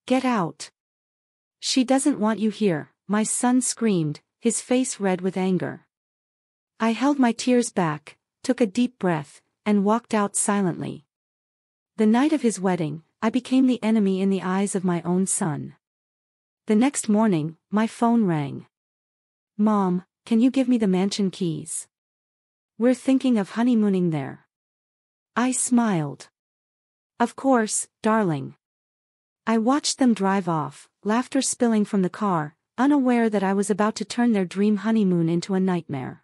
Get out. She doesn't want you here, my son screamed, his face red with anger. I held my tears back, took a deep breath, and walked out silently. The night of his wedding, I became the enemy in the eyes of my own son. The next morning, my phone rang. Mom, can you give me the mansion keys? We're thinking of honeymooning there. I smiled. Of course, darling. I watched them drive off, laughter spilling from the car, unaware that I was about to turn their dream honeymoon into a nightmare.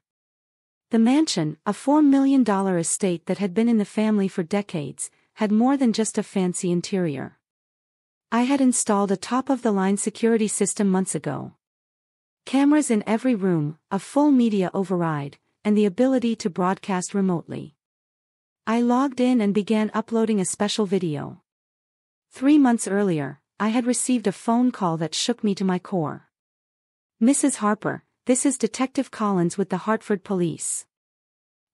The mansion, a $4 million estate that had been in the family for decades, had more than just a fancy interior. I had installed a top-of-the-line security system months ago. Cameras in every room, a full media override, and the ability to broadcast remotely. I logged in and began uploading a special video. 3 months earlier, I had received a phone call that shook me to my core. Mrs. Harper, this is Detective Collins with the Hartford Police.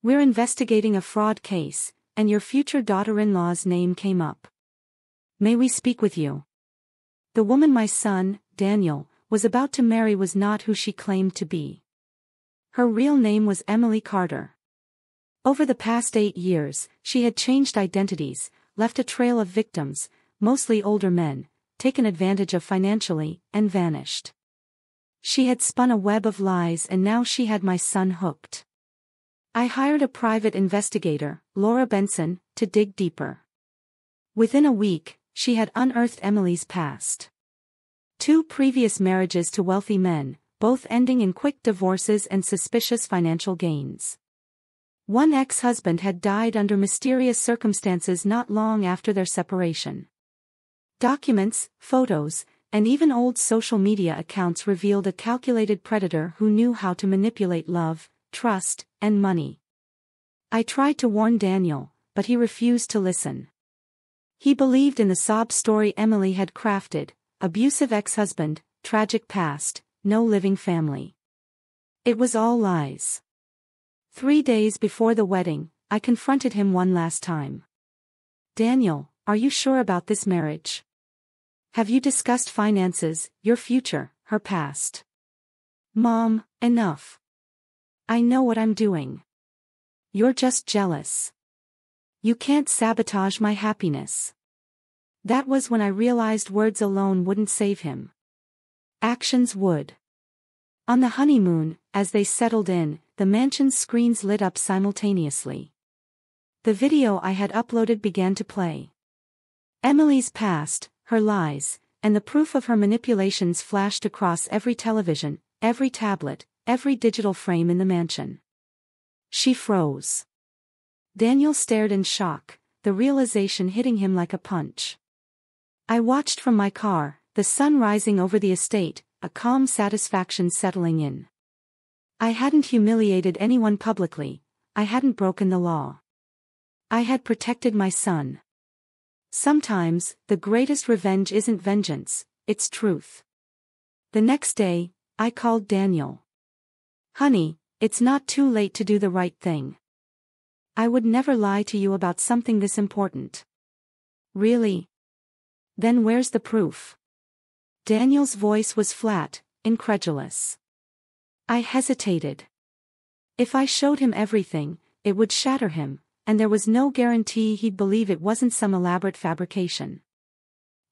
We're investigating a fraud case, and your future daughter-in-law's name came up. May we speak with you? The woman my son, Daniel, was about to marry was not who she claimed to be. Her real name was Emily Carter. Over the past 8 years, she had changed identities, left a trail of victims, mostly older men, taken advantage of financially, and vanished. She had spun a web of lies and now she had my son hooked. I hired a private investigator, Laura Benson, to dig deeper. Within a week, she had unearthed Emily's past. 2 previous marriages to wealthy men, both ending in quick divorces and suspicious financial gains. One ex-husband had died under mysterious circumstances not long after their separation. Documents, photos, and even old social media accounts revealed a calculated predator who knew how to manipulate love, trust, and money. I tried to warn Daniel, but he refused to listen. He believed in the sob story Emily had crafted: abusive ex-husband, tragic past, no living family. It was all lies. 3 days before the wedding, I confronted him one last time. Daniel, are you sure about this marriage? Have you discussed finances, your future, her past? Mom, enough. I know what I'm doing. You're just jealous. You can't sabotage my happiness. That was when I realized words alone wouldn't save him. Actions would. On the honeymoon, as they settled in, the mansion's screens lit up simultaneously. The video I had uploaded began to play. Emily's past, her lies, and the proof of her manipulations flashed across every television, every tablet, every digital frame in the mansion. She froze. Daniel stared in shock, the realization hitting him like a punch. I watched from my car, the sun rising over the estate, a calm satisfaction settling in. I hadn't humiliated anyone publicly, I hadn't broken the law. I had protected my son. Sometimes, the greatest revenge isn't vengeance, it's truth. The next day, I called Daniel. Honey, it's not too late to do the right thing. I would never lie to you about something this important. Really? Then where's the proof? Daniel's voice was flat, incredulous. I hesitated. If I showed him everything, it would shatter him, and there was no guarantee he'd believe it wasn't some elaborate fabrication.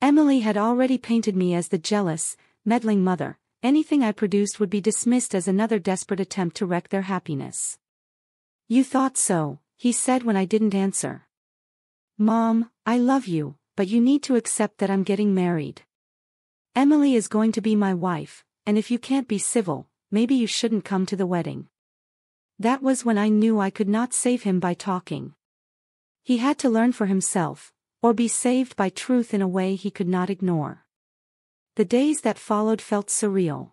Emily had already painted me as the jealous, meddling mother. Anything I produced would be dismissed as another desperate attempt to wreck their happiness. You thought so, he said when I didn't answer. Mom, I love you, but you need to accept that I'm getting married. Emily is going to be my wife, and if you can't be civil, maybe you shouldn't come to the wedding. That was when I knew I could not save him by talking. He had to learn for himself, or be saved by truth in a way he could not ignore. The days that followed felt surreal.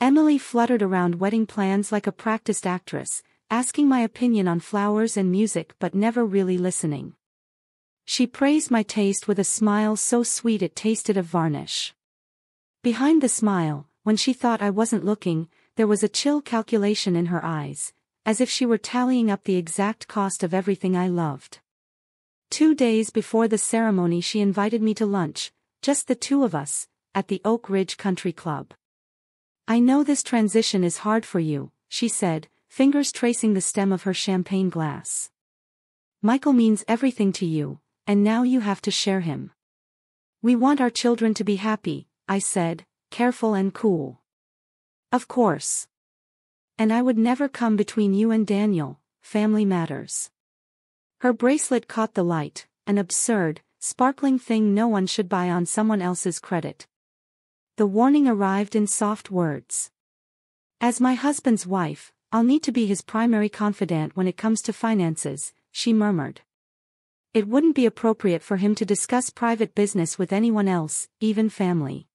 Emily fluttered around wedding plans like a practiced actress, asking my opinion on flowers and music but never really listening. She praised my taste with a smile so sweet it tasted of varnish. Behind the smile, when she thought I wasn't looking, there was a chill calculation in her eyes, as if she were tallying up the exact cost of everything I loved. 2 days before the ceremony she invited me to lunch, just the two of us, at the Oak Ridge Country Club. I know this transition is hard for you, she said, fingers tracing the stem of her champagne glass. Michael means everything to you, and now you have to share him. We want our children to be happy, I said, careful and cool. Of course. And I would never come between you and Daniel, family matters. Her bracelet caught the light, an absurd, sparkling thing no one should buy on someone else's credit. The warning arrived in soft words. As my husband's wife, I'll need to be his primary confidant when it comes to finances, she murmured. It wouldn't be appropriate for him to discuss private business with anyone else, even family.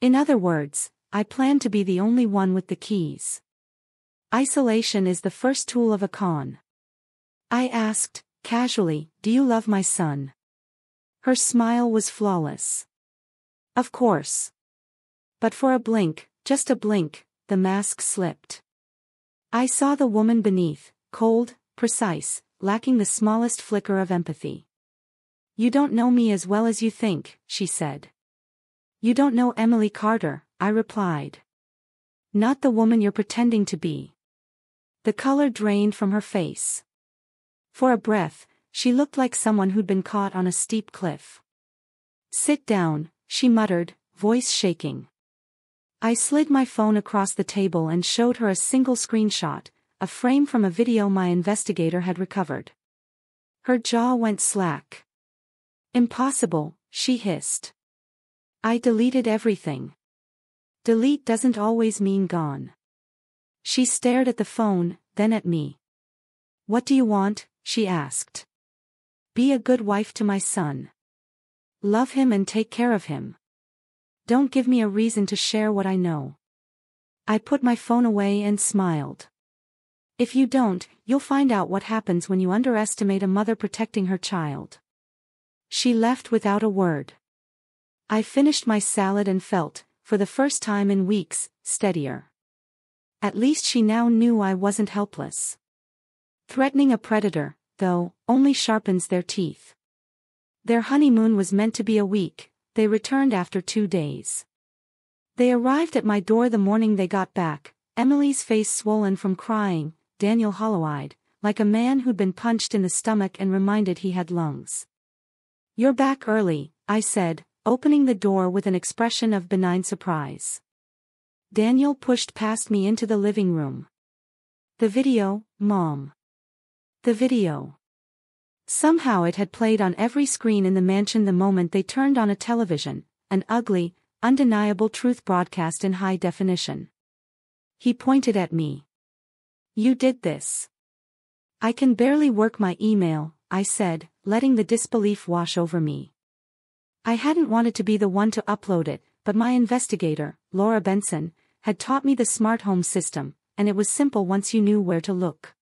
In other words, I plan to be the only one with the keys. Isolation is the first tool of a con. I asked, casually, do you love my son? Her smile was flawless. Of course. But for a blink, just a blink, the mask slipped. I saw the woman beneath, cold, precise, lacking the smallest flicker of empathy. You don't know me as well as you think, she said. You don't know Emily Carter, I replied. Not the woman you're pretending to be. The color drained from her face. For a breath, she looked like someone who'd been caught on a steep cliff. Sit down, she muttered, voice shaking. I slid my phone across the table and showed her a single screenshot, a frame from a video my investigator had recovered. Her jaw went slack. Impossible, she hissed. I deleted everything. Delete doesn't always mean gone. She stared at the phone, then at me. What do you want? She asked. Be a good wife to my son. Love him and take care of him. Don't give me a reason to share what I know. I put my phone away and smiled. If you don't, you'll find out what happens when you underestimate a mother protecting her child. She left without a word. I finished my salad and felt, for the first time in weeks, steadier. At least she now knew I wasn't helpless. Threatening a predator, though, only sharpens their teeth. Their honeymoon was meant to be a week. They returned after 2 days. They arrived at my door the morning they got back, Emily's face swollen from crying, Daniel hollow-eyed, like a man who'd been punched in the stomach and reminded he had lungs. You're back early, I said, opening the door with an expression of benign surprise. Daniel pushed past me into the living room. The video, Mom. The video. Somehow it had played on every screen in the mansion the moment they turned on a television, an ugly, undeniable truth broadcast in high definition. He pointed at me. You did this. I can barely work my email, I said, letting the disbelief wash over me. I hadn't wanted to be the one to upload it, but my investigator, Laura Benson, had taught me the smart home system, and it was simple once you knew where to look.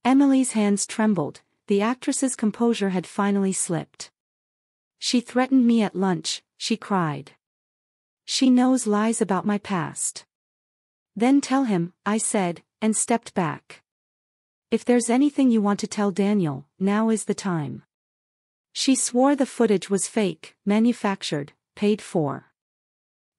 Emily's hands trembled. The actress's composure had finally slipped. She threatened me at lunch, she cried. She knows lies about my past. Then tell him, I said, and stepped back. If there's anything you want to tell Daniel, now is the time. She swore the footage was fake, manufactured, paid for.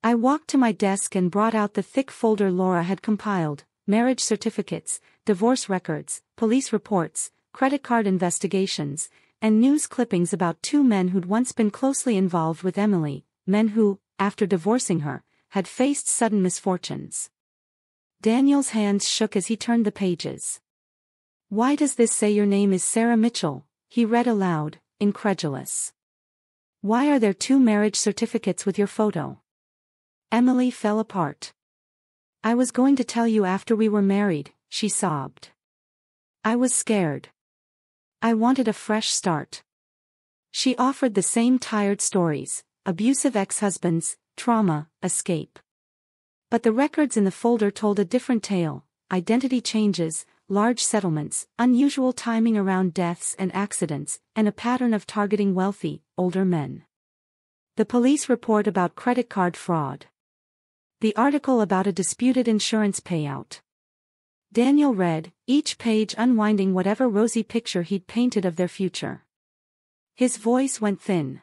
I walked to my desk and brought out the thick folder Laura had compiled, marriage certificates, divorce records, police reports, credit card investigations, and news clippings about 2 men who'd once been closely involved with Emily, men who, after divorcing her, had faced sudden misfortunes. Daniel's hands shook as he turned the pages. Why does this say your name is Sarah Mitchell? He read aloud, incredulous. Why are there 2 marriage certificates with your photo? Emily fell apart. I was going to tell you after we were married, she sobbed. I was scared. I wanted a fresh start. She offered the same tired stories, abusive ex-husbands, trauma, escape. But the records in the folder told a different tale, identity changes, large settlements, unusual timing around deaths and accidents, and a pattern of targeting wealthy, older men. The police report about credit card fraud. The article about a disputed insurance payout. Daniel read, each page unwinding whatever rosy picture he'd painted of their future. His voice went thin.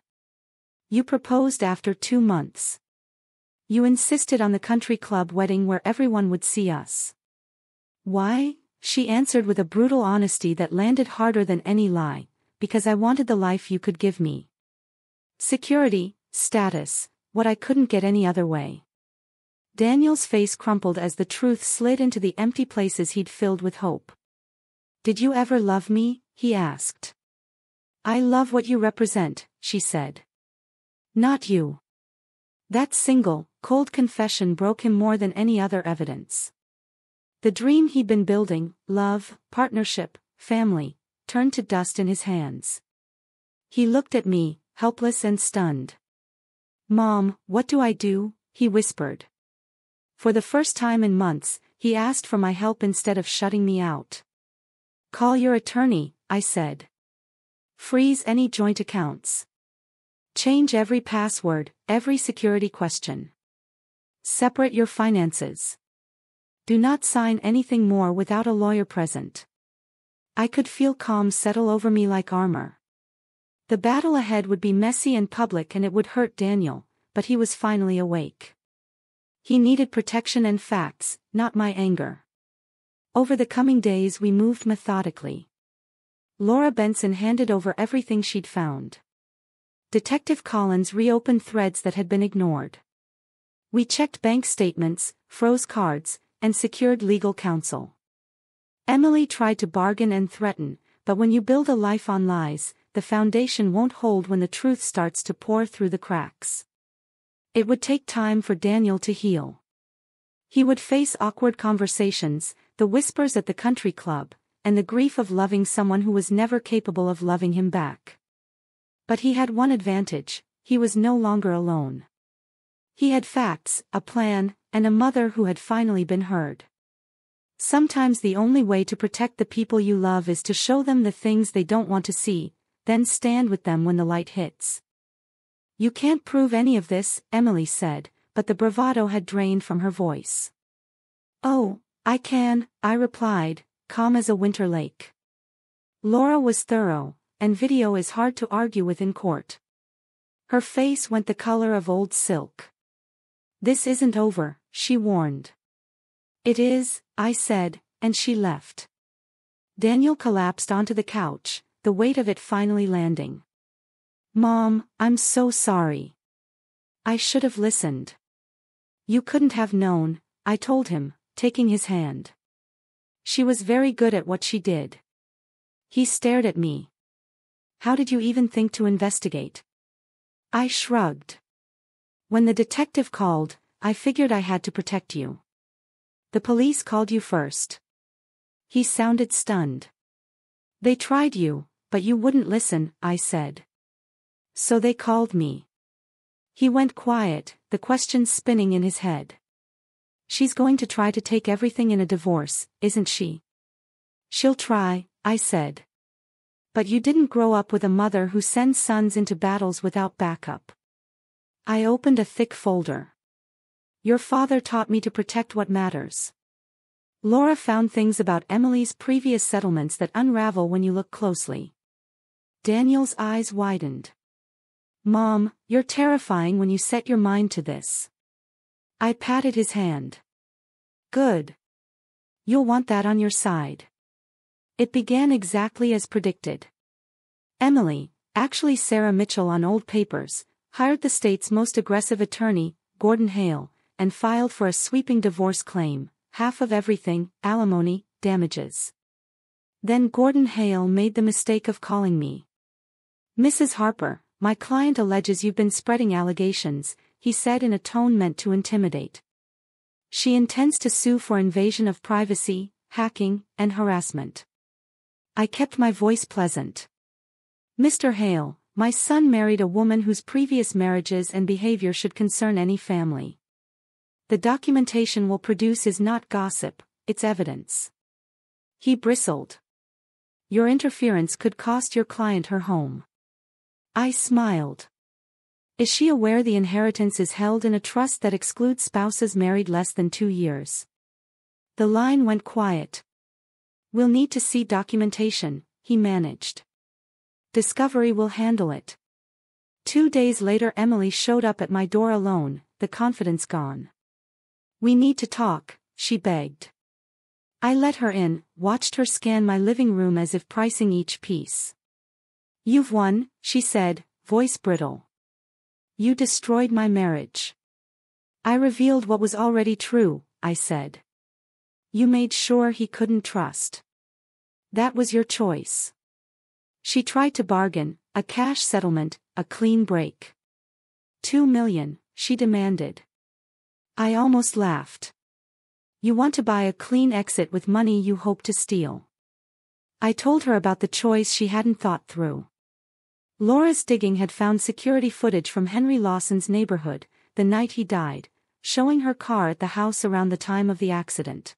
You proposed after 2 months. You insisted on the country club wedding where everyone would see us. Why? She answered with a brutal honesty that landed harder than any lie, because I wanted the life you could give me. Security, status, what I couldn't get any other way. Daniel's face crumpled as the truth slid into the empty places he'd filled with hope. Did you ever love me? He asked. I love what you represent, she said. Not you. That single, cold confession broke him more than any other evidence. The dream he'd been building, love, partnership, family, turned to dust in his hands. He looked at me, helpless and stunned. Mom, what do I do? He whispered. For the first time in months, he asked for my help instead of shutting me out. Call your attorney, I said. Freeze any joint accounts. Change every password, every security question. Separate your finances. Do not sign anything more without a lawyer present. I could feel calm settle over me like armor. The battle ahead would be messy and public and it would hurt Daniel, but he was finally awake. He needed protection and facts, not my anger. Over the coming days we moved methodically. Laura Benson handed over everything she'd found. Detective Collins reopened threads that had been ignored. We checked bank statements, froze cards, and secured legal counsel. Emily tried to bargain and threaten, but when you build a life on lies, the foundation won't hold when the truth starts to pour through the cracks. It would take time for Daniel to heal. He would face awkward conversations, the whispers at the country club, and the grief of loving someone who was never capable of loving him back. But he had one advantage: he was no longer alone. He had facts, a plan, and a mother who had finally been heard. Sometimes the only way to protect the people you love is to show them the things they don't want to see, then stand with them when the light hits. You can't prove any of this, Emily said, but the bravado had drained from her voice. Oh, I can, I replied, calm as a winter lake. Laura was thorough, and video is hard to argue with in court. Her face went the color of old silk. This isn't over, she warned. It is, I said, and she left. Daniel collapsed onto the couch, the weight of it finally landing. Mom, I'm so sorry. I should have listened. You couldn't have known, I told him, taking his hand. She was very good at what she did. He stared at me. How did you even think to investigate? I shrugged. When the detective called, I figured I had to protect you. The police called you first. He sounded stunned. They tried you, but you wouldn't listen, I said. So they called me. He went quiet, the questions spinning in his head. She's going to try to take everything in a divorce, isn't she? She'll try, I said. But you didn't grow up with a mother who sends sons into battles without backup. I opened a thick folder. Your father taught me to protect what matters. Laura found things about Emily's previous settlements that unravel when you look closely. Daniel's eyes widened. Mom, you're terrifying when you set your mind to this. I patted his hand. Good. You'll want that on your side. It began exactly as predicted. Emily, actually Sarah Mitchell on old papers, hired the state's most aggressive attorney, Gordon Hale, and filed for a sweeping divorce claim, half of everything, alimony, damages. Then Gordon Hale made the mistake of calling me. Mrs. Harper, my client alleges you've been spreading allegations, he said in a tone meant to intimidate. She intends to sue for invasion of privacy, hacking, and harassment. I kept my voice pleasant. Mr. Hale, my son married a woman whose previous marriages and behavior should concern any family. The documentation we'll produce is not gossip, it's evidence. He bristled. Your interference could cost your client her home. I smiled. Is she aware the inheritance is held in a trust that excludes spouses married less than 2 years? The line went quiet. We'll need to see documentation, he managed. Discovery will handle it. 2 days later Emily showed up at my door alone, the confidence gone. "We need to talk," she begged. I let her in, watched her scan my living room as if pricing each piece. "You've won," she said, voice brittle. "You destroyed my marriage." I revealed what was already true, I said. "You made sure he couldn't trust. That was your choice." She tried to bargain, a cash settlement, a clean break. $2 million, she demanded. I almost laughed. "You want to buy a clean exit with money you hope to steal." I told her about the choice she hadn't thought through. Laura's digging had found security footage from Henry Lawson's neighborhood, the night he died, showing her car at the house around the time of the accident.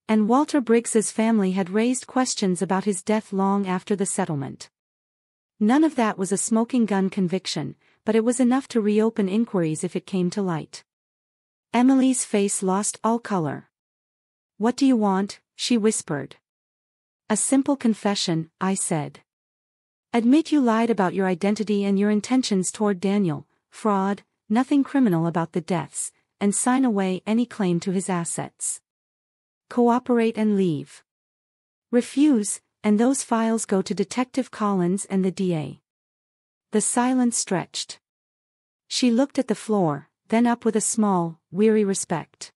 And Walter Briggs's family had raised questions about his death long after the settlement. None of that was a smoking gun conviction, but it was enough to reopen inquiries if it came to light. Emily's face lost all color. "What do you want?" she whispered. "A simple confession," I said. "Admit you lied about your identity and your intentions toward Daniel, fraud, nothing criminal about the deaths, and sign away any claim to his assets. Cooperate and leave. Refuse, and those files go to Detective Collins and the DA." The silence stretched. She looked at the floor, then up with a small, weary respect.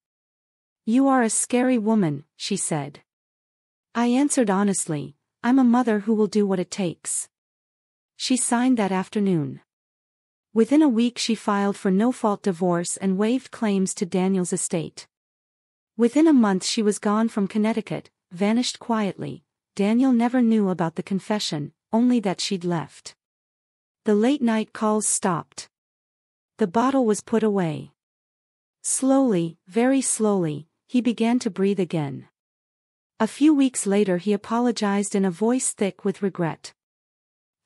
"You are a scary woman," she said. I answered honestly, "I'm a mother who will do what it takes." She signed that afternoon. Within a week she filed for no-fault divorce and waived claims to Daniel's estate. Within a month she was gone from Connecticut, vanished quietly. Daniel never knew about the confession, only that she'd left. The late-night calls stopped. The bottle was put away. Slowly, very slowly, he began to breathe again. A few weeks later he apologized in a voice thick with regret.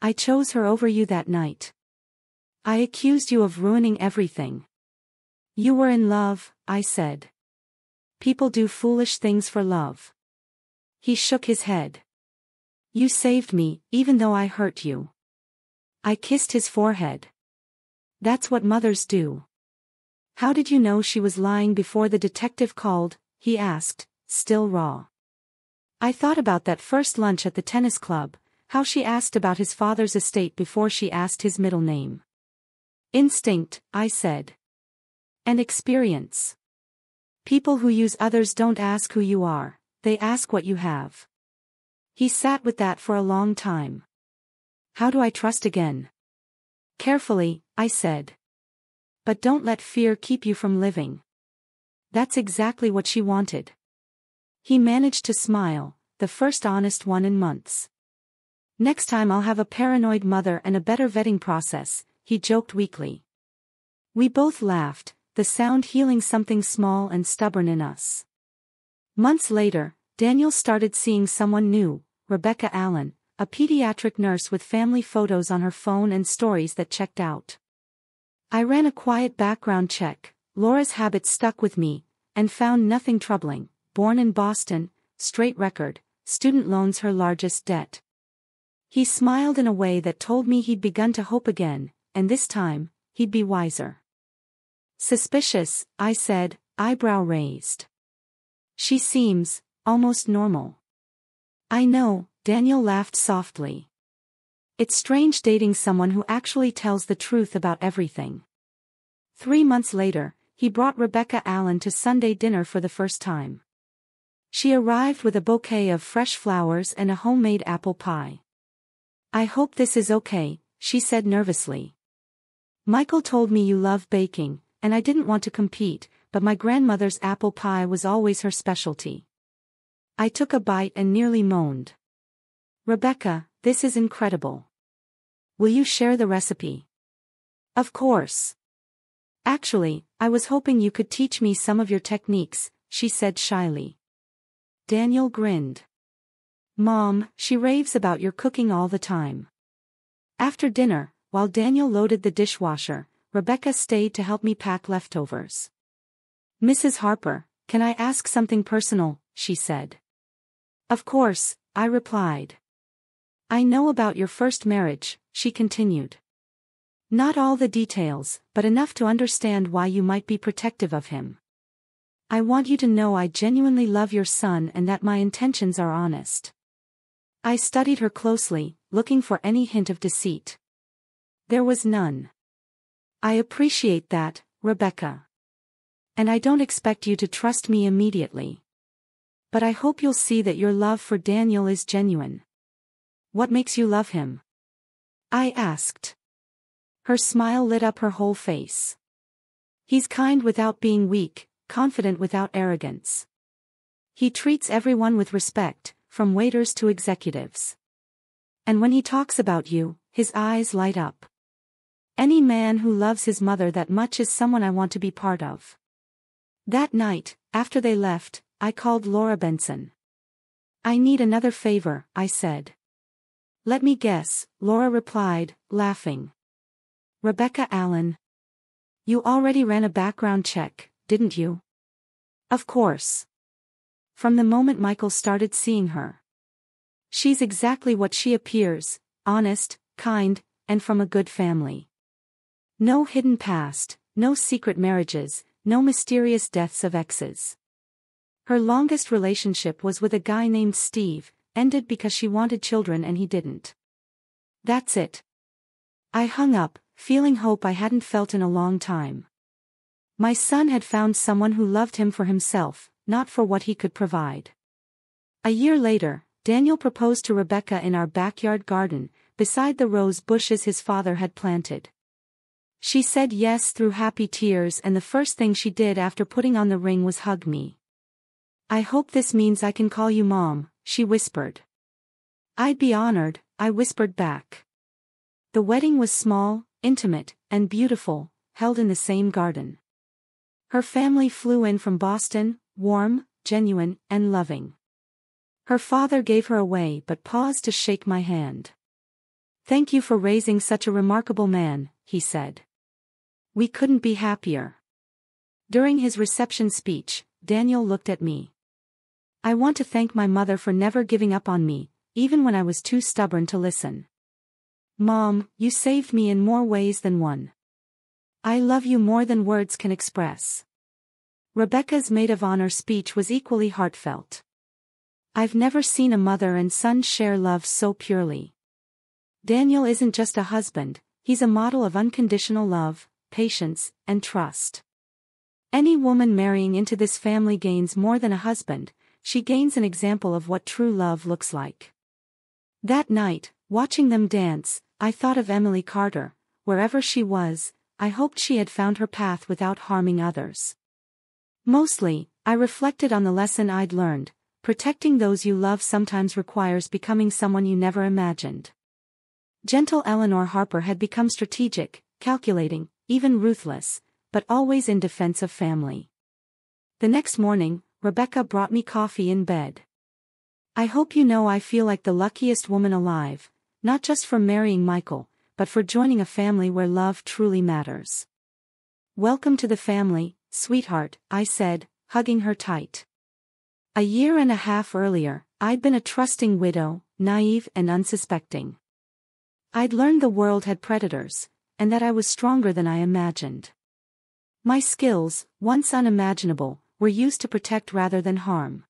"I chose her over you that night. I accused you of ruining everything." "You were in love," I said. "People do foolish things for love." He shook his head. "You saved me, even though I hurt you." I kissed his forehead. "That's what mothers do." "How did you know she was lying before the detective called?" he asked, still raw. I thought about that first lunch at the tennis club, how she asked about his father's estate before she asked his middle name. "Instinct," I said. "And experience. People who use others don't ask who you are, they ask what you have." He sat with that for a long time. "How do I trust again?" "Carefully," I said. "But don't let fear keep you from living." That's exactly what she wanted. He managed to smile, the first honest one in months. "Next time I'll have a paranoid mother and a better vetting process," he joked weakly. We both laughed, the sound healing something small and stubborn in us. Months later, Daniel started seeing someone new, Rebecca Allen, a pediatric nurse with family photos on her phone and stories that checked out. I ran a quiet background check. Laura's habits stuck with me, and found nothing troubling. Born in Boston, straight record, student loans her largest debt. He smiled in a way that told me he'd begun to hope again, and this time, he'd be wiser. "Suspicious," I said, eyebrow raised. "She seems almost normal." "I know," Daniel laughed softly. "It's strange dating someone who actually tells the truth about everything." 3 months later, he brought Rebecca Allen to Sunday dinner for the first time. She arrived with a bouquet of fresh flowers and a homemade apple pie. "I hope this is okay," she said nervously. "Michael told me you love baking, and I didn't want to compete, but my grandmother's apple pie was always her specialty." I took a bite and nearly moaned. "Rebecca, this is incredible. Will you share the recipe?" "Of course. Actually, I was hoping you could teach me some of your techniques," she said shyly. Daniel grinned. "Mom, she raves about your cooking all the time." After dinner, while Daniel loaded the dishwasher, Rebecca stayed to help me pack leftovers. "Mrs. Harper, can I ask something personal?" she said. "Of course," I replied. "I know about your first marriage," she continued. Not all the details, but enough to understand why you might be protective of him. I want you to know I genuinely love your son and that my intentions are honest. I studied her closely, looking for any hint of deceit. There was none. I appreciate that, Rebecca. And I don't expect you to trust me immediately. But I hope you'll see that your love for Daniel is genuine. What makes you love him? I asked. Her smile lit up her whole face. He's kind without being weak, confident without arrogance. He treats everyone with respect, from waiters to executives. And when he talks about you, his eyes light up. Any man who loves his mother that much is someone I want to be part of. That night, after they left, I called Laura Benson. I need another favor, I said. Let me guess, Laura replied, laughing. Rebecca Allen. You already ran a background check, didn't you? Of course. From the moment Michael started seeing her. She's exactly what she appears, honest, kind, and from a good family. No hidden past, no secret marriages, no mysterious deaths of exes. Her longest relationship was with a guy named Steve, ended because she wanted children and he didn't. That's it. I hung up, feeling hope I hadn't felt in a long time. My son had found someone who loved him for himself, not for what he could provide. A year later, Daniel proposed to Rebecca in our backyard garden, beside the rose bushes his father had planted. She said yes through happy tears, and the first thing she did after putting on the ring was hug me. I hope this means I can call you Mom, she whispered. I'd be honored, I whispered back. The wedding was small, intimate, and beautiful, held in the same garden. Her family flew in from Boston, warm, genuine, and loving. Her father gave her away but paused to shake my hand. Thank you for raising such a remarkable man, he said. We couldn't be happier. During his reception speech, Daniel looked at me. I want to thank my mother for never giving up on me, even when I was too stubborn to listen. Mom, you saved me in more ways than one. I love you more than words can express. Rebecca's maid of honor speech was equally heartfelt. I've never seen a mother and son share love so purely. Daniel isn't just a husband, he's a model of unconditional love, patience, and trust. Any woman marrying into this family gains more than a husband, she gains an example of what true love looks like. That night, watching them dance, I thought of Emily Carter. Wherever she was, I hoped she had found her path without harming others. Mostly, I reflected on the lesson I'd learned: protecting those you love sometimes requires becoming someone you never imagined. Gentle Eleanor Harper had become strategic, calculating, even ruthless, but always in defense of family. The next morning, Rebecca brought me coffee in bed. I hope you know I feel like the luckiest woman alive, not just for marrying Michael, but for joining a family where love truly matters. Welcome to the family, sweetheart, I said, hugging her tight. A year and a half earlier, I'd been a trusting widow, naive and unsuspecting. I'd learned the world had predators, and that I was stronger than I imagined. My skills, once unimaginable, were used to protect rather than harm.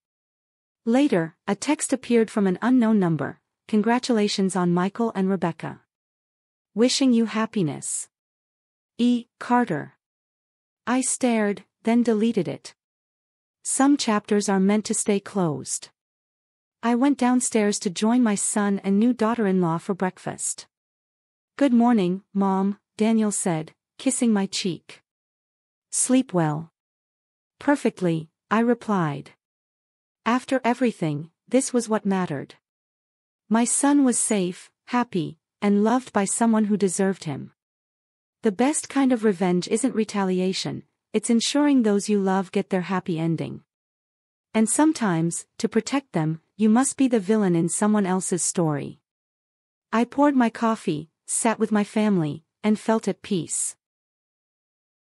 Later, a text appeared from an unknown number: congratulations on Michael and Rebecca. Wishing you happiness. E. Carter. I stared, then deleted it. Some chapters are meant to stay closed. I went downstairs to join my son and new daughter-in-law for breakfast. Good morning, Mom, Daniel said, kissing my cheek. Sleep well. Perfectly, I replied. After everything, this was what mattered. My son was safe, happy, and loved by someone who deserved him. The best kind of revenge isn't retaliation, it's ensuring those you love get their happy ending. And sometimes, to protect them, you must be the villain in someone else's story. I poured my coffee, sat with my family, and felt at peace.